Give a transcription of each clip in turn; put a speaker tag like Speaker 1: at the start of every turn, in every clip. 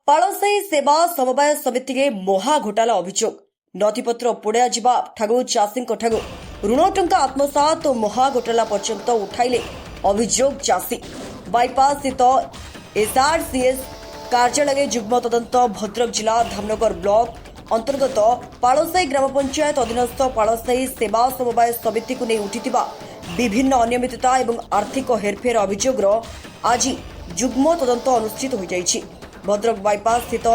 Speaker 1: ପାଳସାହି ସେବା ସମବାୟ ସମିତିରେ ମହା ଘୋଟାଲା ଅଭିଯୋଗ ନଥିପତ୍ର ପୋଡ଼ା ଯିବା ଠାରୁ ଚାଷୀଙ୍କଠାରୁ ଋଣ ଟଙ୍କା ଆତ୍ମସାତ ଓ ମହା ଘୋଟାଲା ପର୍ଯ୍ୟନ୍ତ ଉଠାଇଲେ ଅଭିଯୋଗ ଚାଷୀ ବାଇପାସ୍ ସ୍ଥିତ ଏସ୍ଆର୍ସିଏସ୍ କାର୍ଯ୍ୟାଳୟରେ ଯୁଗ୍ମ ତଦନ୍ତ ଭଦ୍ରକ ଜିଲ୍ଲା ଧାମନଗର ବ୍ଲକ ଅନ୍ତର୍ଗତ ପାଳସାହି ଗ୍ରାମ ପଞ୍ଚାୟତ ଅଧୀନସ୍ଥ ପାଳସାହି ସେବା ସମବାୟ ସମିତିକୁ ନେଇ ଉଠିଥିବା ବିଭିନ୍ନ ଅନିୟମିତତା ଏବଂ ଆର୍ଥିକ ହେରଫେର ଅଭିଯୋଗର ଆଜି ଯୁଗ୍ମ ତଦନ୍ତ ଅନୁଷ୍ଠିତ ହୋଇଯାଇଛି। ଭଦ୍ରକ ବାଇପାସ୍ ସ୍ଥିତ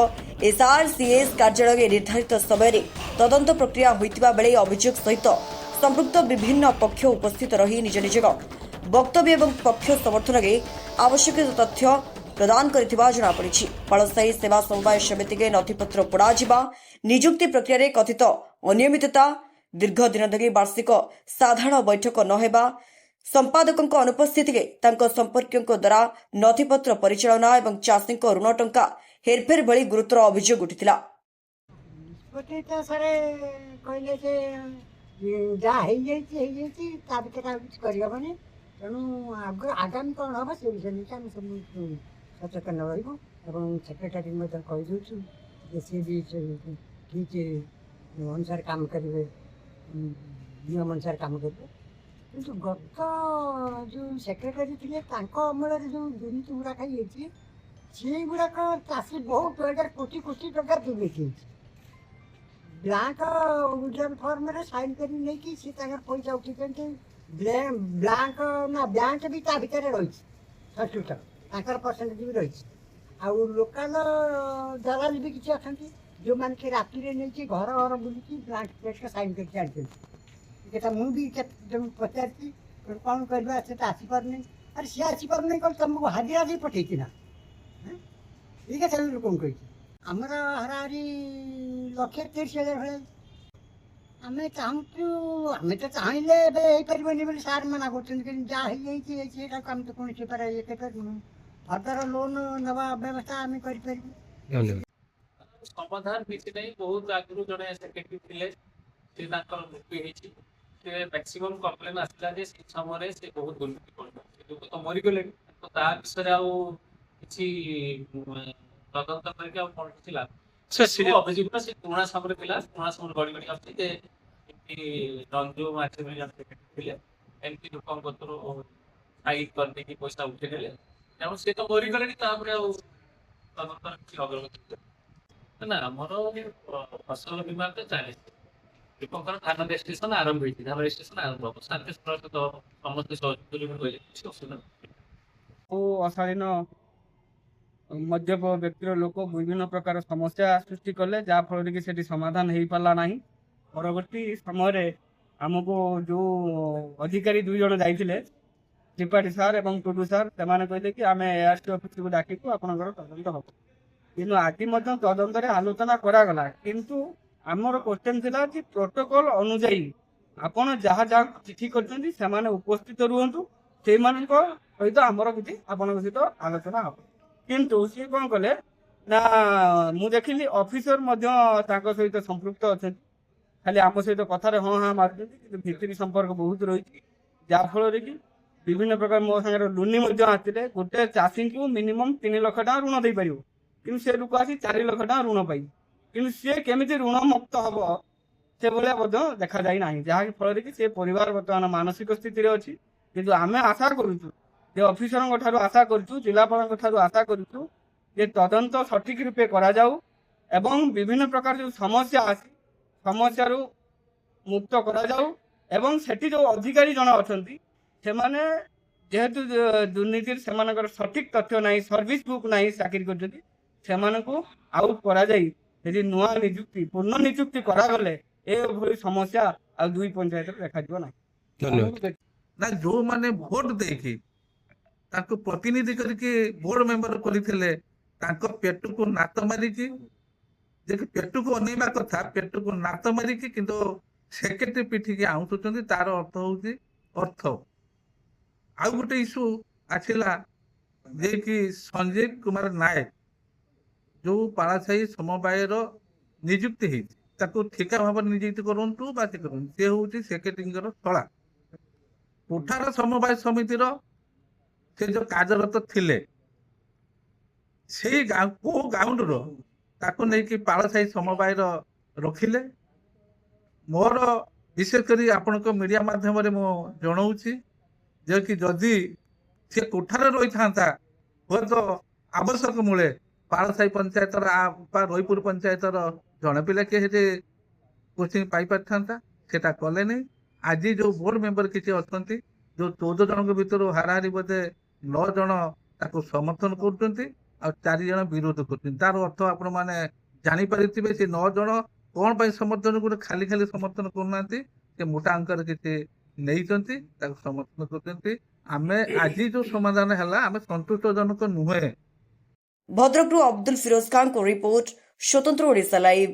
Speaker 1: ଏସ୍ଆର୍ସିଏସ୍ କାର୍ଯ୍ୟାଳୟରେ ନିର୍ଦ୍ଧାରିତ ସମୟରେ ତଦନ୍ତ ପ୍ରକ୍ରିୟା ହୋଇଥିବା ବେଳେ ଅଭିଯୋଗ ସହିତ ସମ୍ପୃକ୍ତ ବିଭିନ୍ନ ପକ୍ଷ ଉପସ୍ଥିତ ରହି ନିଜ ନିଜର ବକ୍ତବ୍ୟ ଏବଂ ପକ୍ଷ ସମର୍ଥନରେ ଆବଶ୍ୟକ ତଥ୍ୟ ପ୍ରଦାନ କରିଥିବା ଜଣାପଡ଼ିଛି। ପାଳସାହି ସେବା ସମବାୟ ସମିତିରେ ନଥିପତ୍ର ପୋଡ଼ାଯିବା, ନିଯୁକ୍ତି ପ୍ରକ୍ରିୟାରେ କଥିତ ଅନିୟମିତତା, ଦୀର୍ଘ ଦିନ ଧରି ବାର୍ଷିକ ସାଧାରଣ ବୈଠକ ନ ହେବା, ସମ୍ପାଦକଙ୍କ ଅନୁପସ୍ଥିତିରେ ତାଙ୍କ ସମ୍ପର୍କୀୟଙ୍କ ଦ୍ୱାରା ନଥିପତ୍ର ପରିଚାଳନା ଏବଂ ଚାଷୀଙ୍କ ଋଣ ଟଙ୍କା ହେରଫେର ଭଳି ଗୁରୁତର ଅଭିଯୋଗ ଉଠିଥିଲା।
Speaker 2: କହିଲେ ଯେ ଯାହା ହେଇଯାଇଛି ତା ଭିତରେ ଆଉ କିଛି କରିହେବନି, ତେଣୁ ଆଗାମୀ କ'ଣ ହେବ ସେ ବିଷୟ ନେଇକି ଆମେ ସବୁ ସଚେତନ ରହିବୁ ଏବଂ ସେକ୍ରେଟାରୀ ମଧ୍ୟ କହିଦେଉଛୁ ଯେ ସିଏ ବି ଠିକ୍ ଅନୁସାରେ କାମ କରିବେ, ନିୟମ ଅନୁସାରେ କାମ କରିବେ। କିନ୍ତୁ ଗତ ଯେଉଁ ସେକ୍ରେଟାରୀ ଥିଲେ ତାଙ୍କ ଅମଳରେ ଯେଉଁ ଦୁର୍ନୀତି ଗୁଡ଼ାକ ହେଇଯାଇଛି ସେଇଗୁଡ଼ାକ ଚାଷୀ ବହୁତ ଜାଗାରେ କୋଟି କୋଟି ଟଙ୍କା ଦୁର୍ନୀତି ହେଇଛି। ବ୍ଲାଙ୍କ ୱିଡ୍ରାଲ୍ ଫର୍ମରେ ସାଇନ୍ କରି ନେଇକି ସେ ତାଙ୍କର ପଇସା ଉଠେଇଛନ୍ତି। ବ୍ୟାଙ୍କ ବି ତା ଭିତରେ ରହିଛି, ସଂଶ୍ଳିଷ୍ଟ ତାଙ୍କର ପରସେଣ୍ଟେଜ୍ ବି ରହିଛି। ଆଉ ଲୋକାଲ ଦଲାଲ ବି କିଛି ଅଛନ୍ତି ଯେଉଁମାନେ କି ରାତିରେ ନେଇକି ଘର ଘର ବୁଲିକି ବ୍ଲାଙ୍କ ପ୍ଲେଟ୍ରେ ସାଇନ୍ କରିକି ଆଣିଛନ୍ତି। এটা ମୁଁ ବି କେତେ ପଚାରିଛି କ'ଣ କରିବା, ସେ ତ ଆସିପାରୁନି। ଆରେ ସିଏ ଆସିପାରୁନି କ'ଣ ତୁମକୁ ହାଜିରା ଦେଇ ପଠେଇଛି ନା? ଠିକ୍ ଅଛି, ଆମେ ଲୋକଙ୍କୁ କହିଛି ଆମର ହାରାହାରି 1,30,000 ଭଳିଆ। ଆମେ ଚାହୁଁଛୁ, ଆମେ ତ ଚାହିଁଲେ ଏବେ ହେଇପାରିବନି ବୋଲି ସାର୍ ମନା କରୁଛନ୍ତି, କିନ୍ତୁ ଯାହା ହେଇଯାଇଛି ସେଇଟାକୁ ଆମେ ତ କୌଣସି ପ୍ରକାର ଇଏ କରିପାରିବୁନି। ଫର୍ଦର ଲୋନ୍ ନେବା ବ୍ୟବସ୍ଥା ଆମେ କରିପାରିବୁ।
Speaker 3: ସମାଧାନ କିଛି ନାହିଁ। ବହୁତ ଆଗରୁ ଜଣେ ସେକ୍ରେଟାରୀ ଥିଲେ, ସେ ତାଙ୍କର ମୃତ୍ୟୁ ହେଇଛି। ସେ ମ୍ୟାକ୍ସିମମ୍ କମ୍ପ୍ଲେନ୍ ଆସିଲା ଯେ ସେ ସମୟରେ ସେ ବହୁତ ଦୁର୍ନୀତି କରୁଛନ୍ତି, ସେ ଲୋକ ତ ମରିଗଲେଣି, ତ ତା ବିଷୟରେ ଆଉ କିଛି ତଦନ୍ତ କରିକି ଆଉ କ'ଣ କିଛି ଲାଭ। ଅଭିଯୋଗଟା ସେ ପୁରୁଣା ସମୟରେ ଥିଲା, ପୁରୁଣା ସମୟରେ ଗଡ଼ି ଗଡ଼ି ଆସୁଛି ଯେ ଏମିତି ରଞ୍ଜୁ ମାଝୀ ବୋଲି ଜଣେ ସେକ୍ରେଟାରୀ ଥିଲେ, ଏମିତି ଲୋକଙ୍କ କତରୁ ସାଇନ୍ କରିଦେଇକି ପଇସା ଉଠେଇ ନେଲେ। ତେଣୁ ସେ ତ ମରିଗଲେଣି, ତାପରେ ଆଉ ତଦନ୍ତର କିଛି ଅଗ୍ରଗତି ନା। ଆମର ଫସଲ ବୀମା ତ ଚାଲିଛି, ଲୋକଙ୍କର ଧାନ ରେଜିଷ୍ଟ୍ରେସନ ଆରମ୍ଭ ହେଇଛି, ଧାନ ରେଜିଷ୍ଟ୍ରେସନ ଆରମ୍ଭ ହେବ। ଶାନ୍ତି ସହିତ ସମସ୍ତେ ସହଯୋଗ କହିଲେ କିଛି ଅସୁବିଧା ନାହିଁ।
Speaker 4: ଅଶାଳୀନ ମଦ୍ୟପ ବ୍ୟକ୍ତିର ଲୋକ ବିଭିନ୍ନ ପ୍ରକାର ସମସ୍ୟା ସୃଷ୍ଟି କଲେ, ଯାହାଫଳରେ କି ସେଠି ସମାଧାନ ହେଇପାରିଲା ନାହିଁ। ପରବର୍ତ୍ତୀ ସମୟରେ ଆମକୁ ଯେଉଁ ଅଧିକାରୀ 2 ଜଣ ଯାଇଥିଲେ, ତ୍ରିପାଠୀ ସାର୍ ଏବଂ ଟୁଡୁ ସାର୍, ସେମାନେ କହିଲେ କି ଆମେ ARC ଅଫିସକୁ ଡାକିବୁ, ଆପଣଙ୍କର ତଦନ୍ତ ହେବ। କିନ୍ତୁ ଆଜି ମଧ୍ୟ ତଦନ୍ତରେ ଆଲୋଚନା କରାଗଲା, କିନ୍ତୁ ଆମର କ୍ୱେଶ୍ଚନ୍ ଥିଲା ଯେ ପ୍ରୋଟୋକଲ୍ ଅନୁଯାୟୀ ଆପଣ ଯାହା ଚିଠି କରିଛନ୍ତି ସେମାନେ ଉପସ୍ଥିତ ରୁହନ୍ତୁ, ସେଇମାନଙ୍କ ସହିତ ଆମର କିଛି ଆପଣଙ୍କ ସହିତ ଆଲୋଚନା ହେବ। କିନ୍ତୁ ସିଏ କ'ଣ କଲେ ନା, ମୁଁ ଦେଖିଲି ଅଫିସର ମଧ୍ୟ ତାଙ୍କ ସହିତ ସମ୍ପୃକ୍ତ ଅଛନ୍ତି, ଖାଲି ଆମ ସହିତ କଥାରେ ହଁ ହାଁ ମାରୁଛନ୍ତି, କିନ୍ତୁ ଭିତରି ସମ୍ପର୍କ ବହୁତ ରହିଛି। ଯାହାଫଳରେ କି ବିଭିନ୍ନ ପ୍ରକାର ମୋ ସାଙ୍ଗରେ ଲୁନି ମଧ୍ୟ ଆସିଲେ। ଗୋଟେ ଚାଷୀଙ୍କୁ ମିନିମମ୍ 3 ଲକ୍ଷ ଟଙ୍କା ଋଣ ଦେଇପାରିବ, କିନ୍ତୁ ସେ ଲୋକ ଆସି 4 ଲକ୍ଷ ଟଙ୍କା ଋଣ ପାଇ, କିନ୍ତୁ ସିଏ କେମିତି ଋଣ ମୁକ୍ତ ହେବ ସେଭଳିଆ ମଧ୍ୟ ଦେଖାଯାଇ ନାହିଁ, ଯାହା ଫଳରେ କି ସେ ପରିବାର ବର୍ତ୍ତମାନ ମାନସିକ ସ୍ଥିତିରେ ଅଛି। କିନ୍ତୁ ଆମେ ଆଶା କରୁଛୁ ଯେ ଅଫିସରଙ୍କ ଠାରୁ ଆଶା କରୁଛୁ, ଜିଲ୍ଲାପାଳଙ୍କ ଠାରୁ ଆଶା କରୁଛୁ ଯେ ତଦନ୍ତ ସଠିକ୍ ରୂପେ କରାଯାଉ ଏବଂ ବିଭିନ୍ନ ପ୍ରକାର ଯେଉଁ ସମସ୍ୟା ଅଛି ସମସ୍ୟାରୁ ମୁକ୍ତ କରାଯାଉ। ଏବଂ ସେଠି ଯେଉଁ ଅଧିକାରୀ ଜଣ ଅଛନ୍ତି ସେମାନେ ଯେହେତୁ ଦୁର୍ନୀତିରେ ସେମାନଙ୍କର ସଠିକ୍ ତଥ୍ୟ ନାହିଁ, ସର୍ଭିସ୍ ବୁକ୍ ନାହିଁ, ଚାକିରି କରିଛନ୍ତି, ସେମାନଙ୍କୁ ଆଉଟ୍ କରାଯାଇ ସେଠି ନୂଆ ନିଯୁକ୍ତି, ପୂର୍ଣ୍ଣ ନିଯୁକ୍ତି କରାଗଲେ ଏଭଳି ସମସ୍ୟା ଆଉ 2 ପଞ୍ଚାୟତରେ ଦେଖାଯିବ ନାହିଁ।
Speaker 5: ନା ଯେଉଁମାନେ ଭୋଟ ଦେଇକି ତାଙ୍କୁ ପ୍ରତିନିଧି କରିକି ବୋର୍ଡ ମେମ୍ବର କରିଥିଲେ, ତାଙ୍କ ପେଟକୁ ନାତ ମାରିକି, ଯେ ପେଟକୁ ଅନେଇବା କଥା, ପେଟକୁ ନାତ ମାରିକି କିନ୍ତୁ ସେକ୍ରେଟାରୀ ପିଠିକି ଆଉଁସୁଛନ୍ତି। ତାର ଅର୍ଥ ହେଉଛି ଅର୍ଥ। ଆଉ ଗୋଟେ ଇସ୍ୟୁ ଆସିଲା ଯେ କି ସଞ୍ଜୀବ କୁମାର ନାୟକ ଯେଉଁ ପାଳସାହି ସମବାୟର ନିଯୁକ୍ତି ହେଇଛି, ତାକୁ ଠିକା ଭାବରେ ନିଯୁକ୍ତି କରନ୍ତୁ ବା ସେ କରନ୍ତୁ, ସେ ହେଉଛି ସେକ୍ରେଟାରୀଙ୍କର ଶଳା। କୋଠାର ସମବାୟ ସମିତିର ସେ ଯେଉଁ କାର୍ଯ୍ୟରତ ଥିଲେ ସେଇ କୋଉ ଗ୍ରାଉଣ୍ଡର ତାକୁ ନେଇକି ପାଳସାହି ସମବାୟର ରଖିଲେ। ମୋର ବିଶେଷ କରି ଆପଣଙ୍କ ମିଡ଼ିଆ ମାଧ୍ୟମରେ ମୁଁ ଜଣାଉଛି ଯେ କି ଯଦି ସେ କୋଠାରେ ରହିଥାନ୍ତା ହୁଏତ ଆବଶ୍ୟକ ମୂଳେ ପାଳସାହି ପଞ୍ଚାୟତର ବା ରଇପୁର ପଞ୍ଚାୟତର ଜଣେ ପିଲା କିଏ ସେଠି କୋଚିଂ ପାଇପାରିଥାନ୍ତା, ସେଟା କଲେନି। ଆଜି ଯୋଉ ବୋର୍ଡ ମେମ୍ବର କିଛି ଅଛନ୍ତି, ଯୋଉ 14 ଜଣଙ୍କ ଭିତରୁ ହାରାହାରି ବୋଧେ 9 ଜଣ ତାକୁ ସମର୍ଥନ କରୁଛନ୍ତି ଆଉ 4 ଜଣ ବିରୋଧ କରୁଛନ୍ତି। ତାର ଅର୍ଥ ଆପଣ ମାନେ ଜାଣିପାରିଥିବେ ସେ 9 ଜଣ କଣ ପାଇଁ ସମର୍ଥନ ଗୋଟେ ଖାଲି ଖାଲି ସମର୍ଥନ କରୁନାହାନ୍ତି, ସେ ମୋଟା ଅଙ୍କରେ କିଛି ନେଇଛନ୍ତି ତାକୁ ସମର୍ଥନ କରୁଛନ୍ତି। ଆମେ ଆଜି ଯୋଉ ସମାଧାନ ହେଲା ଆମେ ସନ୍ତୁଷ୍ଟଜନକ ନୁହେଁ।
Speaker 1: ଭଦ୍ରକରୁ ଅବଦୁଲ ଫିରୋଜ ଖାନଙ୍କ ରିପୋର୍ଟ, ସ୍ୱତନ୍ତ୍ର ଓଡ଼ିଶା ଲାଇଭ୍।